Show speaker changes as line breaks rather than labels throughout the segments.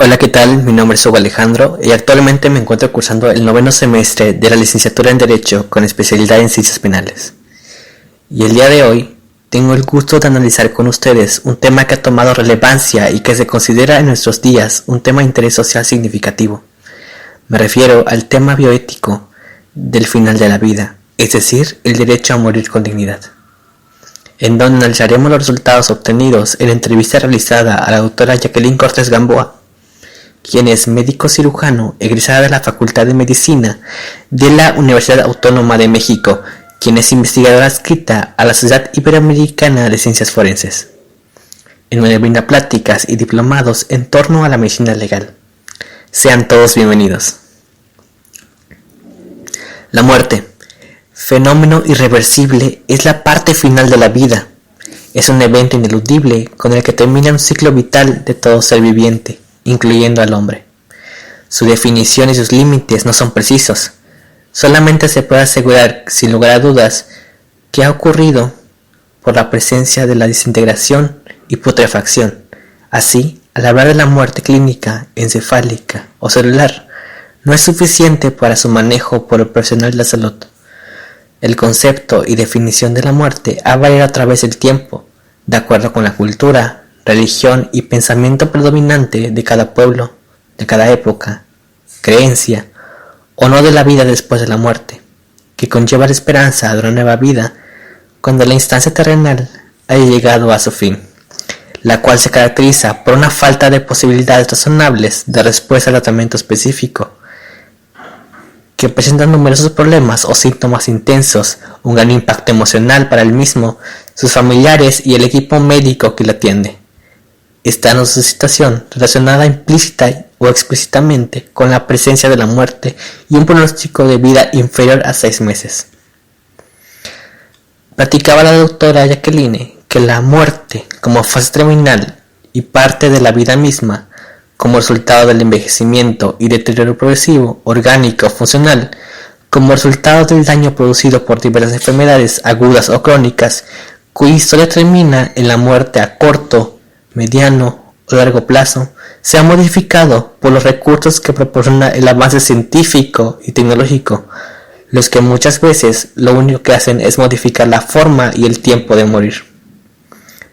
Hola, ¿qué tal? Mi nombre es Hugo Alejandro y actualmente me encuentro cursando el 9º semestre de la licenciatura en Derecho con especialidad en Ciencias Penales. Y el día de hoy tengo el gusto de analizar con ustedes un tema que ha tomado relevancia y que se considera en nuestros días un tema de interés social significativo. Me refiero al tema bioético del final de la vida, es decir, el derecho a morir con dignidad, en donde analizaremos los resultados obtenidos en la entrevista realizada a la doctora Jacqueline Cortés Gamboa, quien es médico cirujano egresada de la Facultad de Medicina de la Universidad Autónoma de México, quien es investigadora adscrita a la Sociedad Iberoamericana de Ciencias Forenses, en donde brinda pláticas y diplomados en torno a la medicina legal. Sean todos bienvenidos. La muerte, fenómeno irreversible, es la parte final de la vida. Es un evento ineludible con el que termina un ciclo vital de todo ser viviente, incluyendo al hombre. Su definición y sus límites no son precisos. Solamente se puede asegurar, sin lugar a dudas, que ha ocurrido por la presencia de la desintegración y putrefacción. Así, al hablar de la muerte clínica, encefálica o celular, no es suficiente para su manejo por el profesional de la salud. El concepto y definición de la muerte ha variado a través del tiempo, de acuerdo con la cultura, religión y pensamiento predominante de cada pueblo, de cada época, creencia o no de la vida después de la muerte, que conlleva la esperanza de una nueva vida cuando la instancia terrenal haya llegado a su fin, la cual se caracteriza por una falta de posibilidades razonables de respuesta al tratamiento específico, que presentan numerosos problemas o síntomas intensos, un gran impacto emocional para el mismo, sus familiares y el equipo médico que lo atiende. Está en su situación relacionada implícita o explícitamente con la presencia de la muerte y un pronóstico de vida inferior a 6 meses. Platicaba la doctora Jacqueline que la muerte como fase terminal y parte de la vida misma, como resultado del envejecimiento y deterioro progresivo, orgánico o funcional, como resultado del daño producido por diversas enfermedades agudas o crónicas, cuya historia termina en la muerte a corto, mediano o largo plazo, se ha modificado por los recursos que proporciona el avance científico y tecnológico, los que muchas veces lo único que hacen es modificar la forma y el tiempo de morir.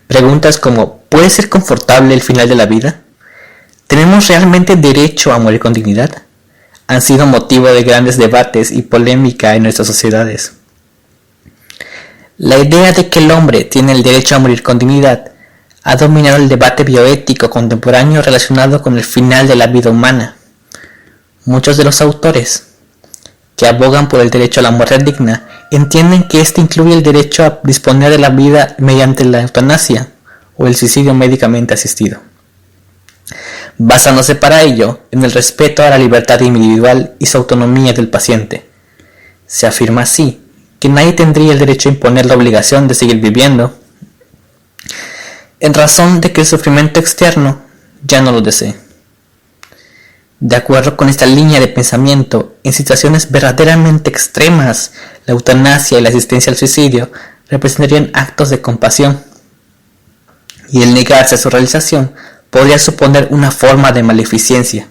Preguntas como: ¿puede ser confortable el final de la vida? ¿Tenemos realmente derecho a morir con dignidad? Han sido motivo de grandes debates y polémica en nuestras sociedades. La idea de que el hombre tiene el derecho a morir con dignidad ha dominado el debate bioético contemporáneo relacionado con el final de la vida humana. Muchos de los autores que abogan por el derecho a la muerte digna entienden que este incluye el derecho a disponer de la vida mediante la eutanasia o el suicidio médicamente asistido, basándose para ello en el respeto a la libertad individual y su autonomía del paciente. Se afirma así que nadie tendría el derecho a imponer la obligación de seguir viviendo, en razón de que el sufrimiento externo ya no lo desee. De acuerdo con esta línea de pensamiento, en situaciones verdaderamente extremas, la eutanasia y la asistencia al suicidio representarían actos de compasión, y el negarse a su realización podría suponer una forma de maleficencia.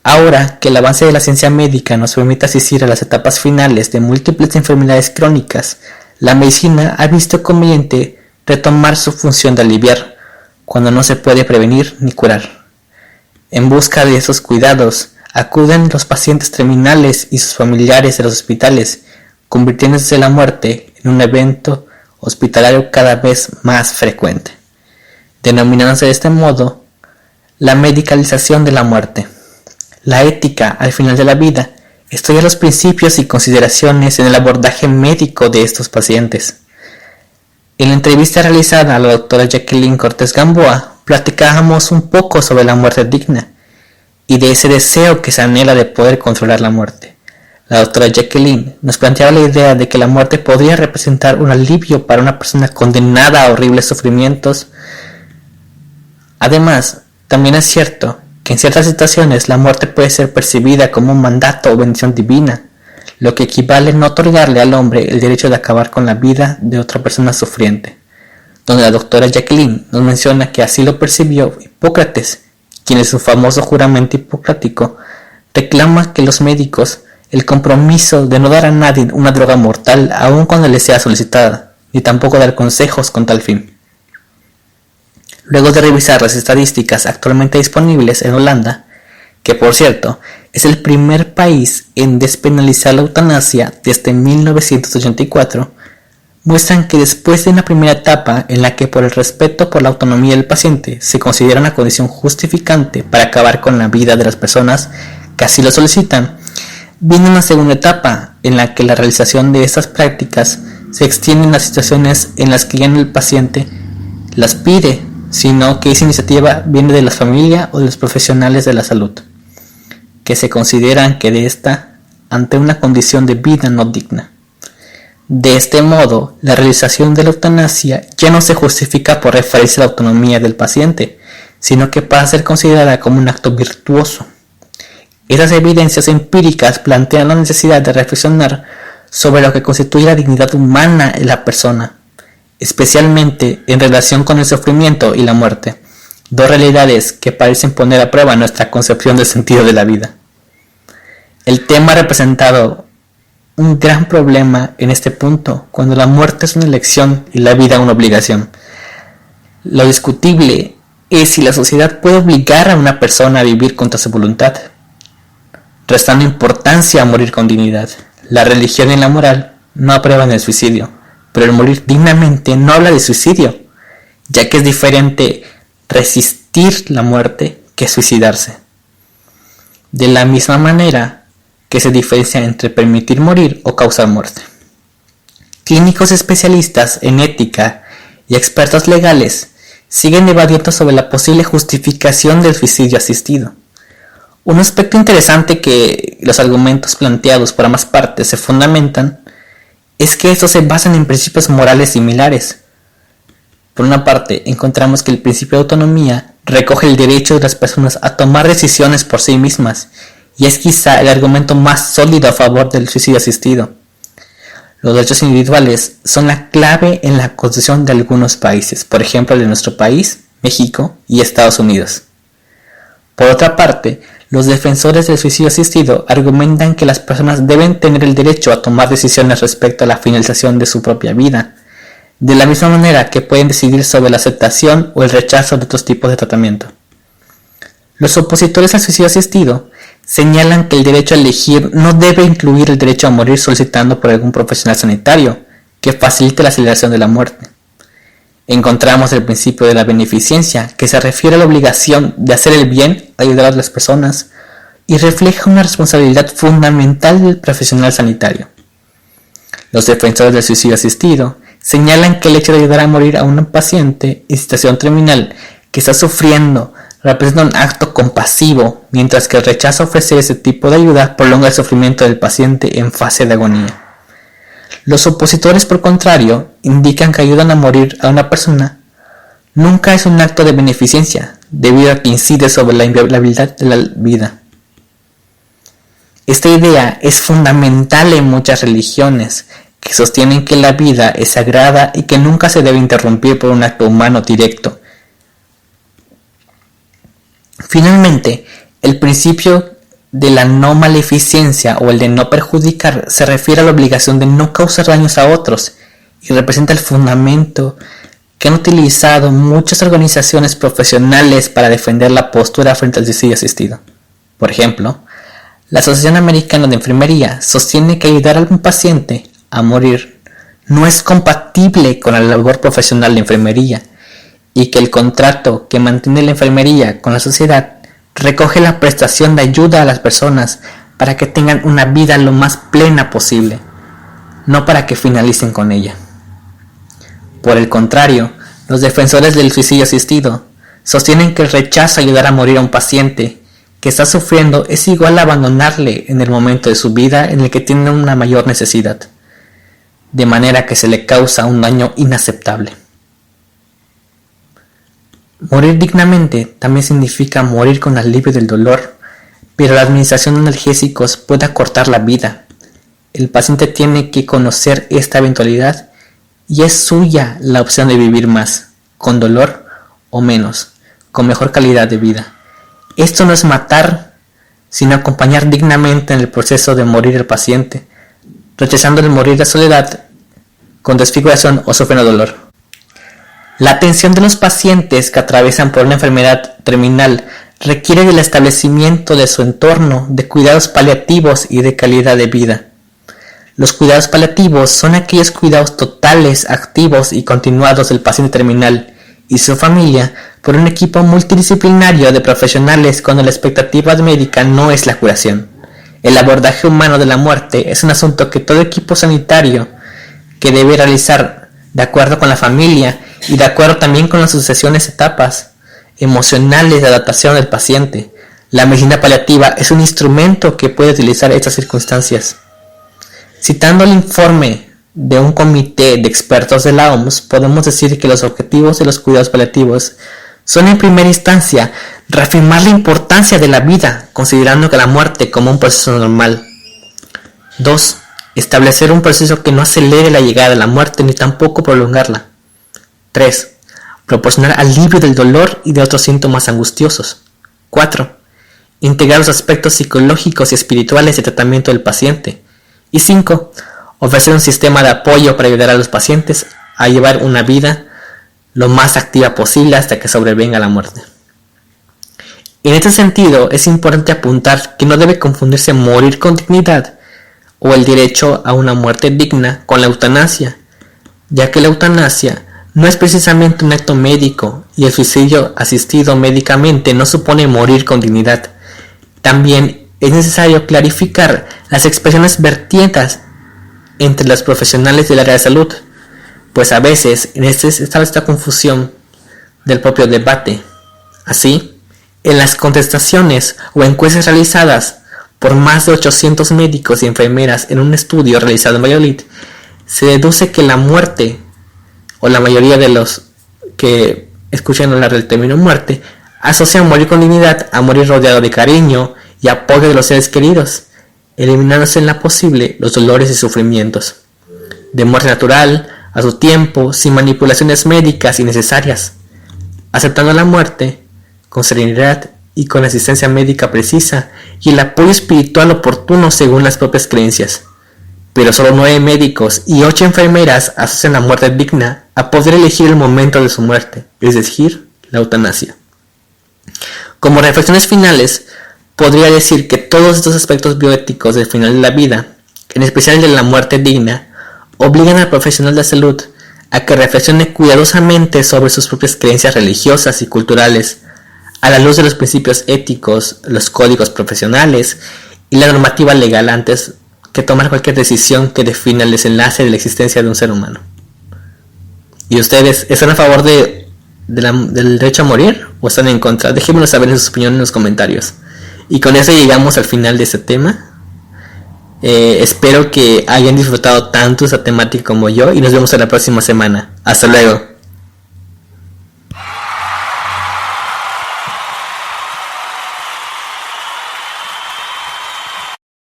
Ahora que el avance de la ciencia médica nos permite asistir a las etapas finales de múltiples enfermedades crónicas, la medicina ha visto conveniente retomar su función de aliviar cuando no se puede prevenir ni curar. En busca de esos cuidados acuden los pacientes terminales y sus familiares a los hospitales, convirtiéndose la muerte en un evento hospitalario cada vez más frecuente, denominándose de este modo la medicalización de la muerte. La ética al final de la vida estudia los principios y consideraciones en el abordaje médico de estos pacientes. En la entrevista realizada a la doctora Jacqueline Cortés Gamboa, platicábamos un poco sobre la muerte digna y de ese deseo que se anhela de poder controlar la muerte. La doctora Jacqueline nos planteaba la idea de que la muerte podría representar un alivio para una persona condenada a horribles sufrimientos. Además, también es cierto que en ciertas situaciones la muerte puede ser percibida como un mandato o bendición divina, lo que equivale a no otorgarle al hombre el derecho de acabar con la vida de otra persona sufriente, donde la doctora Jacqueline nos menciona que así lo percibió Hipócrates, quien en su famoso juramento hipocrático reclama que los médicos el compromiso de no dar a nadie una droga mortal aun cuando le sea solicitada, ni tampoco dar consejos con tal fin. Luego de revisar las estadísticas actualmente disponibles en Holanda, que por cierto es el primer país en despenalizar la eutanasia desde 1984, muestran que después de una primera etapa en la que por el respeto por la autonomía del paciente se considera una condición justificante para acabar con la vida de las personas que así lo solicitan, viene una segunda etapa en la que la realización de estas prácticas se extiende en las situaciones en las que ya no el paciente las pide, sino que esa iniciativa viene de la familia o de los profesionales de la salud, que se consideran que de esta ante una condición de vida no digna. De este modo, la realización de la eutanasia ya no se justifica por referirse a la autonomía del paciente, sino que pasa a ser considerada como un acto virtuoso. Esas evidencias empíricas plantean la necesidad de reflexionar sobre lo que constituye la dignidad humana en la persona, especialmente en relación con el sufrimiento y la muerte, dos realidades que parecen poner a prueba nuestra concepción del sentido de la vida. El tema ha representado un gran problema en este punto, cuando la muerte es una elección y la vida una obligación. Lo discutible es si la sociedad puede obligar a una persona a vivir contra su voluntad, restando importancia a morir con dignidad. La religión y la moral no aprueban el suicidio, pero el morir dignamente no habla de suicidio, ya que es diferente resistir la muerte que suicidarse. De la misma manera que se diferencia entre permitir morir o causar muerte. Clínicos especialistas en ética y expertos legales siguen debatiendo sobre la posible justificación del suicidio asistido. Un aspecto interesante que los argumentos planteados por ambas partes se fundamentan es que estos se basan en principios morales similares. Por una parte, encontramos que el principio de autonomía recoge el derecho de las personas a tomar decisiones por sí mismas, y es quizá el argumento más sólido a favor del suicidio asistido. Los derechos individuales son la clave en la constitución de algunos países, por ejemplo el de nuestro país, México y Estados Unidos. Por otra parte, los defensores del suicidio asistido argumentan que las personas deben tener el derecho a tomar decisiones respecto a la finalización de su propia vida, de la misma manera que pueden decidir sobre la aceptación o el rechazo de otros tipos de tratamiento. Los opositores al suicidio asistido señalan que el derecho a elegir no debe incluir el derecho a morir solicitando por algún profesional sanitario que facilite la aceleración de la muerte. Encontramos el principio de la beneficencia, que se refiere a la obligación de hacer el bien, ayudar a las personas, y refleja una responsabilidad fundamental del profesional sanitario. Los defensores del suicidio asistido señalan que el hecho de ayudar a morir a un paciente en situación terminal que está sufriendo representa un acto compasivo, mientras que el rechazo a ofrecer ese tipo de ayuda prolonga el sufrimiento del paciente en fase de agonía. Los opositores, por contrario, indican que ayudan a morir a una persona nunca es un acto de beneficencia, debido a que incide sobre la inviolabilidad de la vida. Esta idea es fundamental en muchas religiones, que sostienen que la vida es sagrada y que nunca se debe interrumpir por un acto humano directo. Finalmente, el principio de la no maleficencia o el de no perjudicar se refiere a la obligación de no causar daños a otros y representa el fundamento que han utilizado muchas organizaciones profesionales para defender la postura frente al suicidio asistido. Por ejemplo, la Asociación Americana de Enfermería sostiene que ayudar a un paciente a morir no es compatible con la labor profesional de enfermería y que el contrato que mantiene la enfermería con la sociedad recoge la prestación de ayuda a las personas para que tengan una vida lo más plena posible, no para que finalicen con ella. Por el contrario, los defensores del suicidio asistido sostienen que el rechazo a ayudar a morir a un paciente que está sufriendo es igual a abandonarle en el momento de su vida en el que tiene una mayor necesidad, de manera que se le causa un daño inaceptable. Morir dignamente también significa morir con alivio del dolor, pero la administración de analgésicos puede acortar la vida. El paciente tiene que conocer esta eventualidad y es suya la opción de vivir más, con dolor o menos, con mejor calidad de vida. Esto no es matar, sino acompañar dignamente en el proceso de morir el paciente, rechazando el morir de soledad, con desfiguración o sufriendo dolor. La atención de los pacientes que atraviesan por una enfermedad terminal requiere del establecimiento de su entorno, de cuidados paliativos y de calidad de vida. Los cuidados paliativos son aquellos cuidados totales, activos y continuados del paciente terminal y su familia por un equipo multidisciplinario de profesionales cuando la expectativa médica no es la curación. El abordaje humano de la muerte es un asunto que todo equipo sanitario que debe realizar de acuerdo con la familia y de acuerdo también con las sucesiones etapas emocionales de adaptación del paciente. La medicina paliativa es un instrumento que puede utilizar estas circunstancias. Citando el informe de un comité de expertos de la OMS, podemos decir que los objetivos de los cuidados paliativos son en primera instancia reafirmar la importancia de la vida, considerando que la muerte como un proceso normal. 2. Establecer un proceso que no acelere la llegada de la muerte ni tampoco prolongarla. 3. Proporcionar alivio del dolor y de otros síntomas angustiosos. 4. Integrar los aspectos psicológicos y espirituales del tratamiento del paciente. Y 5. Ofrecer un sistema de apoyo para ayudar a los pacientes a llevar una vida lo más activa posible hasta que sobrevenga la muerte. En este sentido, es importante apuntar que no debe confundirse morir con dignidad o el derecho a una muerte digna con la eutanasia, ya que la eutanasia no es precisamente un acto médico y el suicidio asistido médicamente no supone morir con dignidad. También es necesario clarificar las expresiones vertidas entre los profesionales del área de salud, pues a veces está esta confusión del propio debate. Así, en las contestaciones o encuestas realizadas por más de 800 médicos y enfermeras en un estudio realizado en Valladolid, se deduce que la muerte, o la mayoría de los que escuchan hablar del término muerte, asocian morir con dignidad a morir rodeado de cariño y apoyo de los seres queridos, eliminándose en la posible los dolores y sufrimientos. De muerte natural, a su tiempo, sin manipulaciones médicas innecesarias, aceptando la muerte con serenidad y con asistencia médica precisa y el apoyo espiritual oportuno según las propias creencias. Pero solo 9 médicos y 8 enfermeras asocian la muerte digna a poder elegir el momento de su muerte, es decir, la eutanasia. Como reflexiones finales, podría decir que todos estos aspectos bioéticos del final de la vida, en especial de la muerte digna, obligan al profesional de salud a que reflexione cuidadosamente sobre sus propias creencias religiosas y culturales, a la luz de los principios éticos, los códigos profesionales y la normativa legal antes que tomar cualquier decisión que defina el desenlace de la existencia de un ser humano. ¿Y ustedes están a favor del derecho a morir o están en contra? Déjenmelo saber en sus opiniones en los comentarios. Y con eso llegamos al final de este tema. Espero que hayan disfrutado tanto esta temática como yo y nos vemos en la próxima semana. Hasta luego.